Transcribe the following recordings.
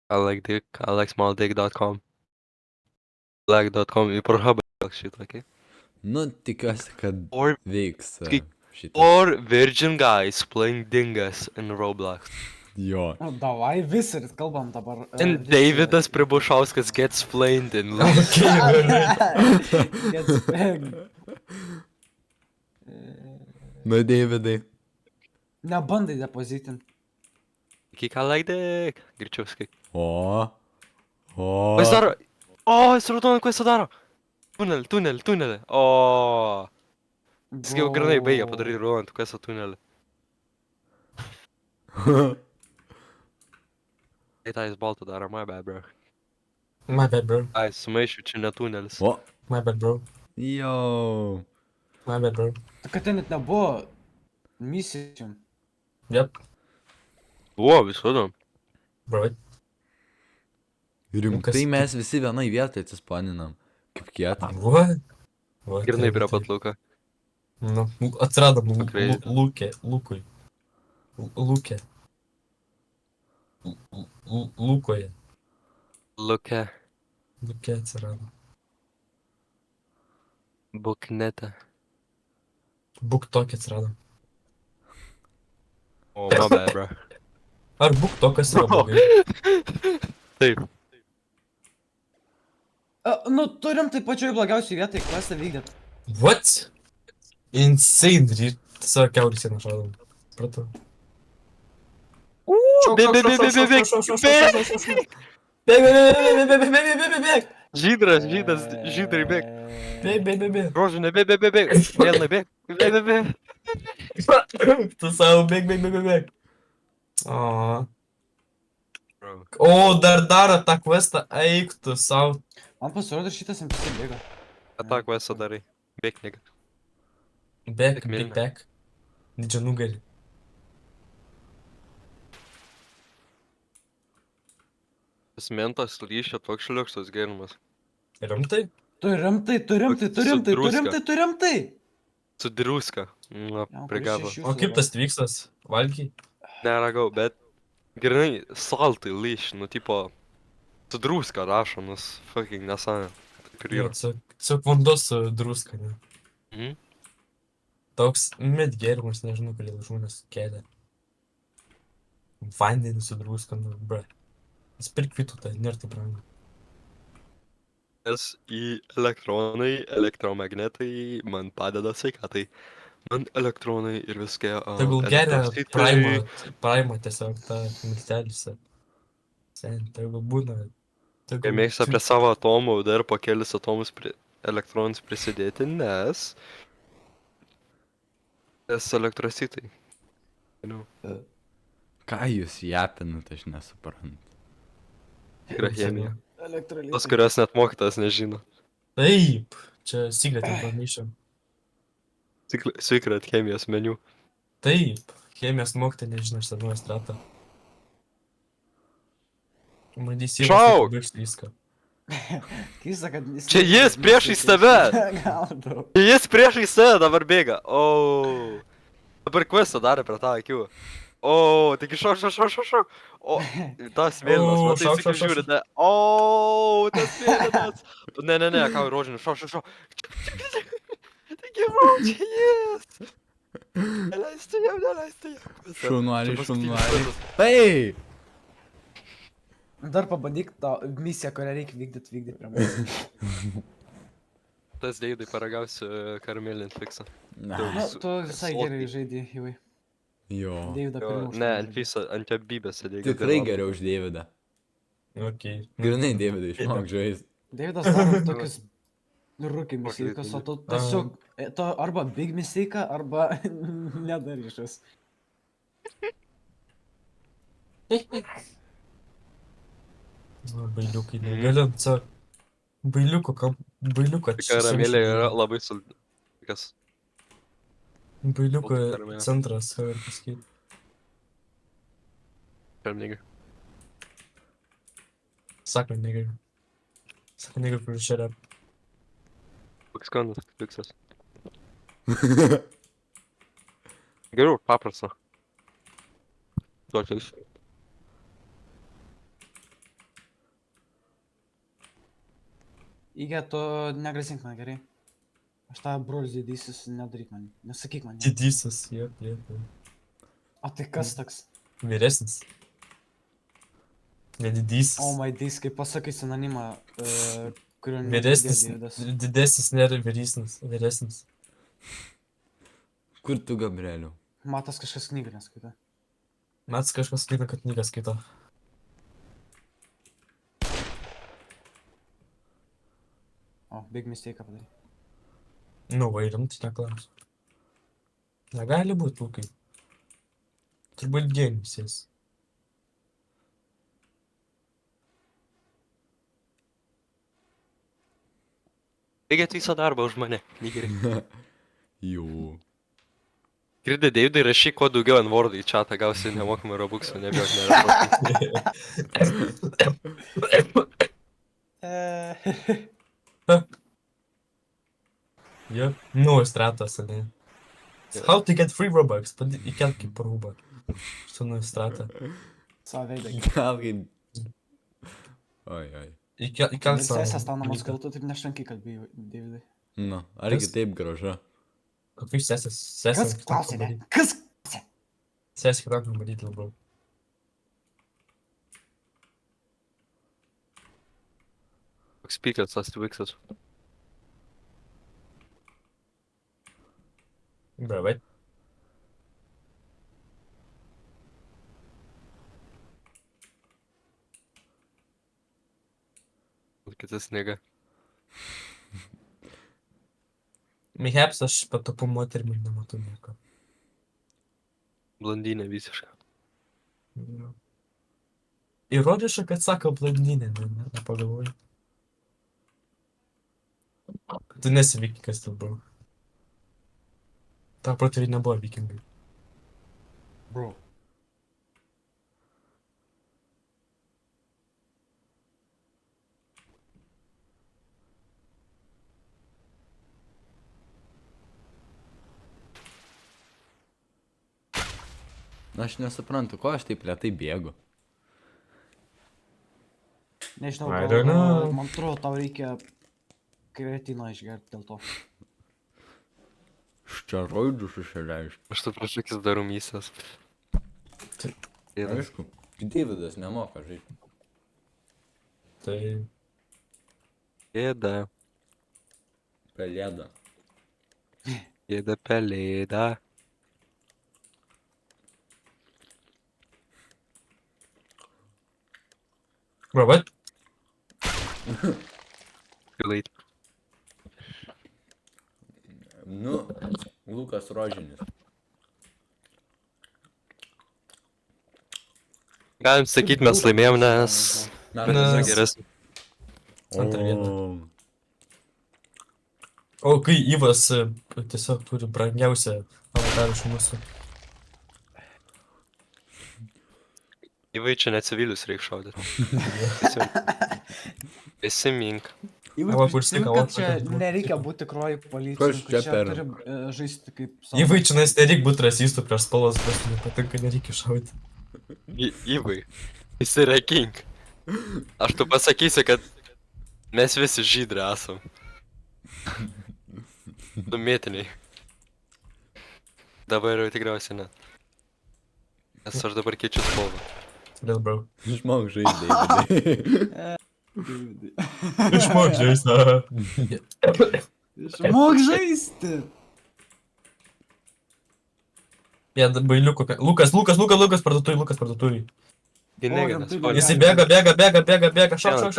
I like dick, I like smalldick.com. Like.com į prahab šitą, okay? Nu, tikiuosi, kad Or, veiks šitas. or virgin guys playing dingas in Roblox. Jo. Nu, davai visi ir kalbam dabar. And visi. Davidas Pribušauskas gets flamed in Gets banged. Nu, Davidai. Nebandai depozitin. Kiek I like dick. Greičiau sakyk. O. O, jis daro. O, jis raudoną questą daro. Tunelį. O. Jis jau granai baigė padaryti raudoną questą tunelį. Tai tą jis baltą daro, my bad, bro. My bad, bro. Ai, sumaišiu, čia ne tunelis. O. My bad, bro. Jo. My bad, bro. Tai kad ten net nebuvo misijų. Yep, Buvo, visada. bro. Rimtai mes visi vienai vietoje atsispaninam. Kaip kieta. What? Grinai prie pat lauko. Nu, atsiradom Crazy. Lūkė. Lūkoje. Luke, Lūkė atsirado. buknete. Buk tokį atsirado. O, my bad, bro. Ar buk tokas yra blogai? Taip. Nu, turim tai pačioj blogiausiai vietai kvestą vykdyt. What? Insane, ryt. Tiesiog kiaurį sieną šaudom. Pratau. Bėg! Žydrai, bėg. Bėg! Rožinė, bėg. Mėlynai, bėg. Tu savo bėg. O. Bro. O, dar daro tą questą, eik tu savo. Man pasirodė šitas NPC bėga. Atak visą darai. Bėg, nega. Bėg, mėlyna. bėg. Didžia nugarį. Tas mentas lyšia toks šliukstas gėrimas. Rimtai? Tu rimtai. Su druska. Na, Jo, prigavo. kuris iš O kaip tas tvykstas? Valgiai? Neragau, bet grinai saltai lyš, nu tipo, su druska rašo, nus fucking nesąnė. Taip ir yra. Tiesiog vanduo su druska, ne? Mhm. Toks medgėrimas, nežinau, kodėl žmonės kelia. Vandenį su druska, nu, bre. Jis pirkvitų tai, nėra taip brangu. Nes į elektronai, elektromagnetai man padeda sveikatai. Man elektronai ir viską. Tegul geria praimą tiesiog tą miltelisą. Sen, tegul būna. Kai mėgsta prie savo atomų dar po kelis atomus elektronus prisidėti, nes elektrocitai. Ką jūs japinat, aš nesuprantu. Tikra chemija. Elektrolytai. Tos, kurios net mokytas nežino. Taip, čia secret information. Secret chemijos meniu. Taip, chemijos mokytoja nežino šitą stratą. Bandysi Šauk! viską. Keista, kad... Čia jis priešais tave! Gaudau. Jis priešais tave dabar bėga. O. Dabar questą darė prie tą akių. O, taigi šauk. O, tas mėlynas, O, matai, šauk, tik šauk, šauk. žiūrite. O, tas mėlynas. Ne, ką rožinis, šauk. Taigi, bro, čia jis. Neleisti jam. Šaunuoliai. Tai! Dar pabandyk tą misiją, kurią reikia vykdyti prie mūsų. Tas Deidai paragausiu karamelinį fiksą. Na, Nu, tu visai gerai žaidži, Juvai. jo. Deividą pirmą. Ne, ant fiksą, ant jo bybės sėdėjo. Tikrai geriau už Davidą. Okay. Grinai Davidai, išmok žaisti. Deividas daro tokius rookie miseikas, o tu tiesiog to arba big miseiką, arba nedaryšas. Bailiukai, negaliu, tiesiog. Bailiuko, bailiuko. Karamelė yra labai sultikas. Bailiuko Karamelė. centras, ką ir pasakyti. Karmnygai. Sako, negaliu. Sako, negaliu, kur šalia. Koks skandas, fiksas. Geriau, paprasta. Duočiais. Įgė, tu negrasink man, gerai? Aš tą brolis didysis nedaryk man, nesakyk man. Didysis, jie. O tai kas toks? Vyresnis. Nedidysis. Oh my days, kaip pasakai sinonimą, kurio Vyresnis. Deividas. Didesnis nėra vyresnis. Vyresnis. Kur tu, Gabrieliau? Matas kažkas knygą neskaito. Mats kažkas skaito, kad knygas skaito. O, big mistake padarė. Nu, vairam, tai neklausiu. Negali būt, Lukai. Turbūt genijus jis. Taigi atvyso darbą už mane. Nigeri. Jau. Girdė, Davidai, rašyk kuo daugiau N-wordų į chatą, gausi nemokamai robuksų, nebijok, nėra problemų. Jep. Nu, stratas, ne. How to get free Robux? Įkelk kaip rūbą. Su nu stratą. Savo veidą. Gal kaip... Oi, oi. Įkelk savo. Sesės tau namas kaltu, taip nešvenkiai kalbėjai, Davidai. Nu, argi taip gražu? Kokius sesės? Kas klausė, ne? Kas? Sesė kitam numaryti labiau. Koks pykas, tas tviksas. Bravai. Kitas nega. Miheps aš patapu moterimi ir nematau nieko. Blondinė visiška. Įrodyša, kad sako blondinė, nepagalvoju. Tu nesi vikingas, bro. Tavo protėviai nebuvo vikingai. Bro. Aš nesuprantu, ko aš taip lėtai bėgu. Nežinau, I don't know. man atrodo, tau reikia kreatino išgerti dėl to. Ščeroidų susileisti. Aš tu prašykis daromysės. Ėdas. Aišku, Davidas nemoka žaisti. Tai... Ėda. Pelėda. Ėda pelėda. Bro, what? Late. Nu, Lukas Rožinis. Galim sakyt, mes laimėjom, nes... Mes Mes Nes- geresnį. Antrą vietą. O, O kai Ivas tiesiog turi brangiausią avatarą iš mūsų. Įvai čia ne civilius reik šaudyti. Įsimink. Arba prisimink, kad čia kad buvo. nereikia būti tikroji Kas policininku, čia čia per- turi žaisti kaip... Ivai čia nereik būti rasistų prieš spalvas, bet nepatinka, nereikia šauti. Įvai. Įsirakink. Aš tu pasakysiu, kad mes visi žydri esam. Du mėtiniai. Dabar jau tikriausiai ne. Nes aš dabar keičiu spalvą. Dėl bro. išmok žaisti, Davidai. Išmok žaisti. Išmok žaisti! Jie bailiuko. Lukas parduotuvį. Gynėgai, nes tu- Jisai bėga. Šauk.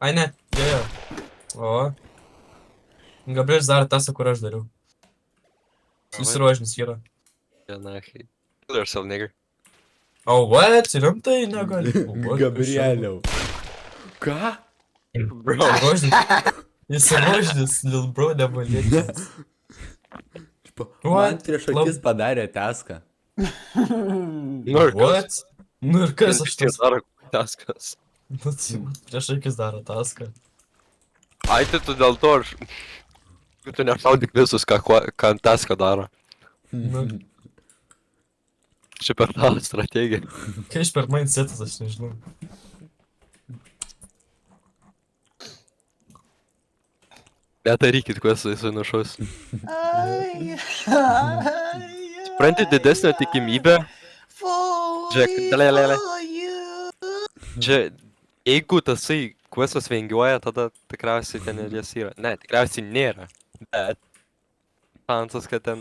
Ai ne, jo. O. Gabrielius daro tasą, kur aš dariau. Jis rožinis yra. Vienahai. Kill yourself, nigger. O, what? Rimtai negali. Gabrieliau. Ką? Bro. Rožinis. Jis rožinis, lil bro, nevalėkis. Man What? prieš akis padarė teską. Nu ir kas? What? Nu ir kas aš Ties tas? daro taskas. Nu, tai man prieš akis daro taską. Ai, tai tu dėl to aš... Tu nešaudyk visus, ką taską daro. Nu, Čia per tą strategiją. kai iš per mindsetas, aš nežinau. Nedarykit questą, jisai nušaus. Ai, Supranti, didesnė tikimybė. Žiūrėk, dalelė. Čia, jeigu tasai questas vingiuoja, tada tikriausiai ten ir jas yra. Ne, tikriausiai nėra. Bet šansas, kad ten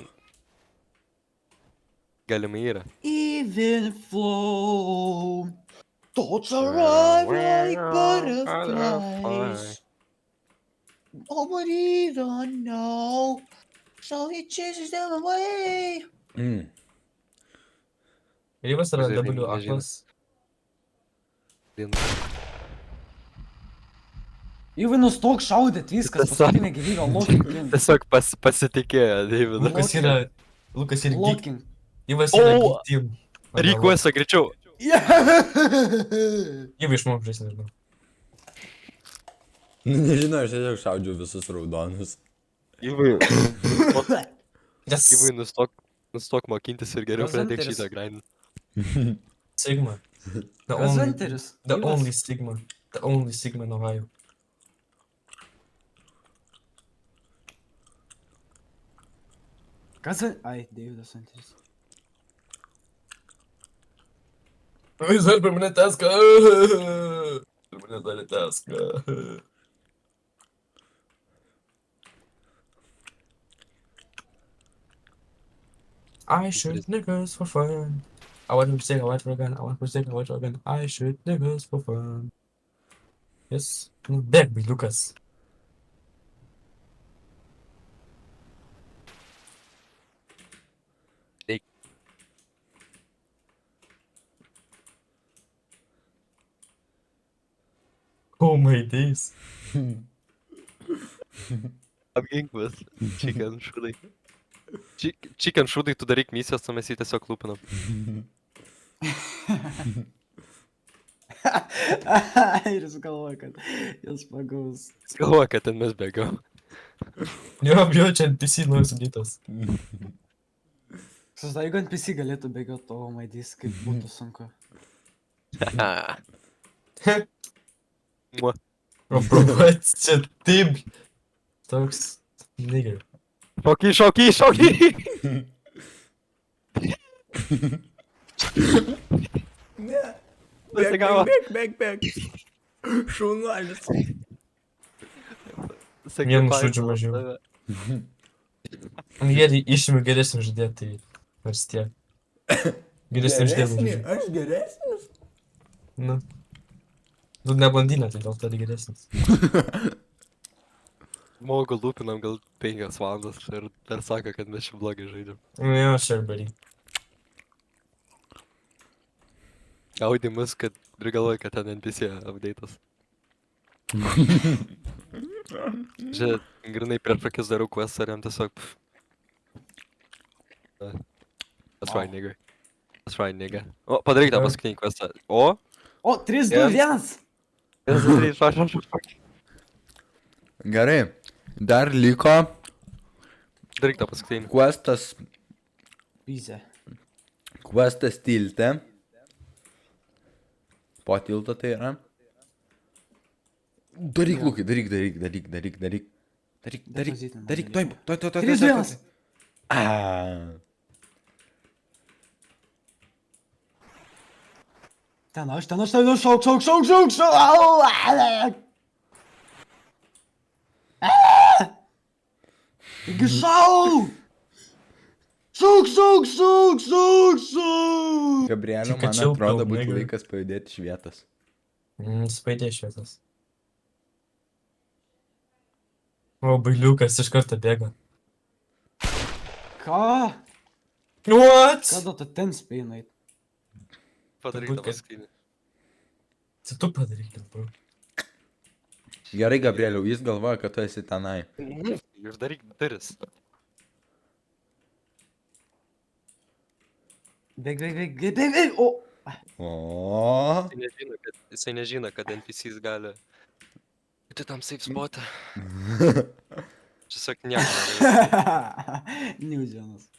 galimai yra. Even flow. Thoughts arrive like butterflies. Nobody don't know. So he chases them away. Rybas yra Pažiūrėk, W nežino. aklas. Even nustok šaudyt, viskas, Tiesiog- paskutinė gyvybė, locking. Tiesiog pasitikėjo, Davidas. Lukas yra... Lukas yra geek. Locking. Rybas yra O! geek team. Rykuosi greičiau. Rybą išmok žaisti, nežinau. Nežinau, aš tiesiog šaudžiau visus raudonus. Gyvai. Yes. Gyvai nustok mokintis ir geriau Kas pradėk Hunteris? šitą grindą. Sigma. The Kas only... Hunteris? The Gyvas? only Sigma. The only Sigma in Ohio. Kas? Ai, Davidas Hunteris. Jis dar per mane teska. Per mane dar teska. I shoot niggas for fun. I want to say I want for a gun. I want to say I want for a gun. I shoot niggas for fun. Yes. Beg me, Lucas. Oh my days. Apginklas. Chicken šūdai. Chicken šūdai, tu daryk misijas, o mes jį tiesiog lūpinam. Ir jis galvoja, kad jis pagaus. Jis galvoja, kad ten mes bėgam. Jo, čia NPC nori sudėtas. Susidaro, jeigu NPC galėtų bėgioti, o maidys, kaip būtų sunku. Mua. O probat čia taip. Toks nigger. Šoky! Pasigavo. Bėg. Šaunuolis. Vienu šūdžiu mažiau. Jie išėmė geresnį žaidėją, tai nors tiek. Geresnį žaidėją. Aš geresnis? Nu. Nu, ne blondinė, tai dėl to ir geresnis. Mogu lūpinam gal 5 valandas ir dar sako, kad mes čia blogai žaidžiam. Nu, jo, sure, buddy. Gaudimas, kad ir galvoju, kad ten NPC update'as. Čia, grinai prieš akis darau questą ir jam tiesiog... That's right, nigga. That's right, nigga. O, padaryk tą paskutinį questą. O? O, 3, 2, 1! Gerai. Dar liko Daryk tą paskutinį. Pizė. Questas tilte. Po tilto tai yra. Daryk, Lukai, daryk. Daryk, tuoj. 3, 2, 1! Ten aš, šauk! Taigi šau! Šauk! Gabrielio, Tik kad man čia atrodo, daug būtų nigga. laikas pajudėti iš vietos. Spaidė švietas. O, bailiukas iš karto bėga. Ką? What? Kada tu ten spėjai? Padaryk Turbūt, tą kad- paskutinį. Tai tu padaryk, bro. Gerai, Gabrieliau, jis galvoja, kad tu esi tenai. Uždaryk duris. Bėg! O! O. Jisai nežino, kad NPCs gali... Tu tam safe spotą. Tiesiog nieko. Neužienas.